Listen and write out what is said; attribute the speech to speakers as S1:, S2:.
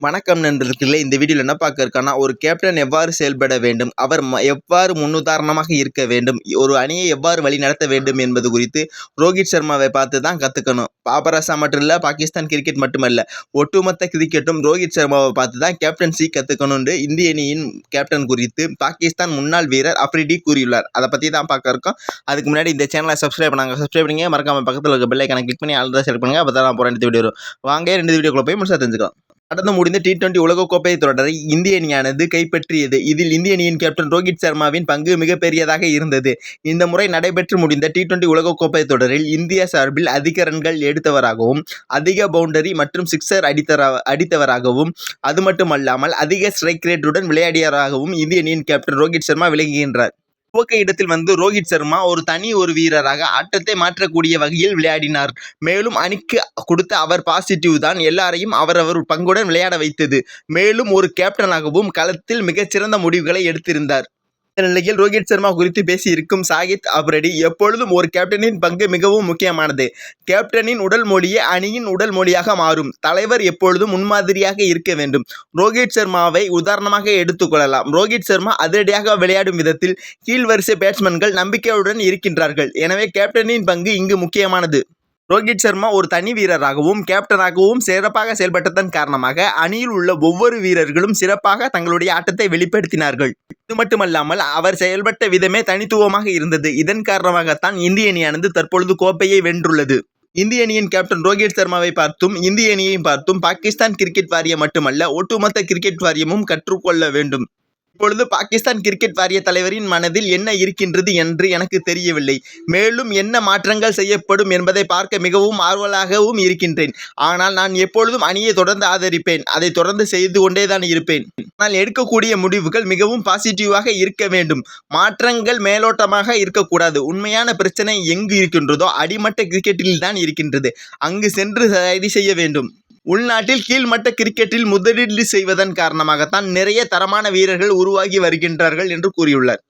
S1: வணக்கம் நண்பர்களே, இந்த வீடியோவில் என்ன பார்க்க இருக்கான்னா, ஒரு கேப்டன் எவ்வாறு செயல்பட வேண்டும், அவர் எவ்வாறு முன்னுதாரணமாக இருக்க வேண்டும், ஒரு அணியை எவ்வாறு வழிநடத்த வேண்டும் என்பது குறித்து ரோஹித் சர்மாவை பார்த்து தான் கற்றுக்கணும். பாபராசா மட்டும் இல்லை, பாகிஸ்தான் கிரிக்கெட் மட்டுமல்ல, ஒட்டுமொத்த கிரிக்கெட்டும் ரோஹித் சர்மாவை பார்த்து தான் கேப்டன்சி கற்றுக்கணும்னு இந்திய அணியின் கேப்டன் குறித்து பாகிஸ்தான் முன்னாள் வீரர் அப்ரிடி கூறியுள்ளார். அதை பற்றி தான் பார்க்க இருக்கோம். அதுக்கு முன்னாடி இந்த சேனலை சப்ஸ்கிரைப் பண்ணுங்க, மறக்காம பக்கத்தில் இருக்க பெல் ஐகானை கிளிக் பண்ணி ஆல் தான் செலக்ட் பண்ணுங்க. அப்போ தான் நான் போகிற இந்த வீடியோ வரும். வாங்க, ரெண்டு வீடியோக்குள்ள போய் முழுசாக தெரிஞ்சுக்கலாம். நடந்து முடிந்த T20 உலகக்கோப்பை தொடரை இந்திய அணியானது கைப்பற்றியது. இதில் இந்திய அணியின் கேப்டன் ரோஹித் சர்மாவின் பங்கு மிகப்பெரியதாக இருந்தது. இந்த முறை நடைபெற்று முடிந்த T20 உலகக்கோப்பை தொடரில் இந்தியா சார்பில் அதிக ரன்கள் எடுத்தவராகவும், அதிக பவுண்டரி மற்றும் சிக்ஸர் அடித்தவராகவும், அது மட்டுமல்லாமல் அதிக ஸ்ட்ரைக் ரேட்டுடன் விளையாடியவராகவும் இந்திய அணியின் கேப்டன் ரோஹித் சர்மா விளங்குகின்றார். துவக்க இடத்தில் ரோஹித் சர்மா ஒரு வீரராக ஆட்டத்தை மாற்றக்கூடிய வகையில் விளையாடினார். மேலும் அணிக்கு கொடுத்த அவர் பாசிட்டிவ் தான் எல்லாரையும் அவரவர் பங்குடன் விளையாட வைத்தது. மேலும் ஒரு கேப்டனாகவும் களத்தில் மிகச்சிறந்த முடிவுகளை எடுத்திருந்தார். இந்த நிலையில் ரோஹித் சர்மா குறித்து பேசியிருக்கும் ஷாகித் அப்ரிடி, எப்பொழுதும் ஒரு கேப்டனின் பங்கு மிகவும் முக்கியமானது. கேப்டனின் உடல் மொழியே அணியின் உடல் மொழியாக மாறும். தலைவர் எப்பொழுதும் முன்மாதிரியாக இருக்க வேண்டும். ரோஹித் சர்மாவை உதாரணமாக எடுத்துக்கொள்ளலாம். ரோஹித் சர்மா அதிரடியாக விளையாடும் விதத்தில் கீழ்வரிசை பேட்ஸ்மேன்கள் நம்பிக்கையுடன் இருக்கின்றார்கள். எனவே கேப்டனின் பங்கு இங்கு முக்கியமானது. ரோஹித் சர்மா ஒரு தனி வீரராகவும் கேப்டனாகவும் சிறப்பாக செயல்பட்டதன் காரணமாக அணியில் உள்ள ஒவ்வொரு வீரர்களும் சிறப்பாக தங்களுடைய ஆட்டத்தை வெளிப்படுத்தினார்கள். இது மட்டுமல்லாமல் அவர் செயல்பட்ட விதமே தனித்துவமாக இருந்தது. இதன் காரணமாகத்தான் இந்திய அணியானது தற்பொழுது கோப்பையை வென்றுள்ளது. இந்திய அணியின் கேப்டன் ரோஹித் சர்மாவை பார்த்தும் இந்திய அணியை பார்த்தும் பாகிஸ்தான் கிரிக்கெட் வாரியம் மட்டுமல்ல, ஒட்டுமொத்த கிரிக்கெட் வாரியமும் கற்றுக்கொள்ள வேண்டும். இப்பொழுது பாகிஸ்தான் கிரிக்கெட் வாரிய தலைவரின் மனதில் என்ன இருக்கின்றது என்று எனக்கு தெரியவில்லை. மேலும் என்ன மாற்றங்கள் செய்யப்படும் என்பதை பார்க்க மிகவும் ஆர்வலாகவும் இருக்கின்றேன். ஆனால் நான் எப்பொழுதும் அணியை தொடர்ந்து ஆதரிப்பேன். அதை தொடர்ந்து செய்து கொண்டேதான் இருப்பேன். ஆனால் எடுக்கக்கூடிய முடிவுகள் மிகவும் பாசிட்டிவாக இருக்க வேண்டும். மாற்றங்கள் மேலோட்டமாக இருக்கக்கூடாது. உண்மையான பிரச்சனை எங்கு இருக்கின்றதோ அடிமட்ட கிரிக்கெட்டில் தான் இருக்கின்றது. அங்கு சென்று சரி செய்ய வேண்டும். உள்நாட்டில் கீழ்மட்ட கிரிக்கெட்டில் முதலீடு செய்வதன் காரணமாகத்தான் நிறைய தரமான வீரர்கள் உருவாகி வருகின்றார்கள் என்று கூறியுள்ளார்.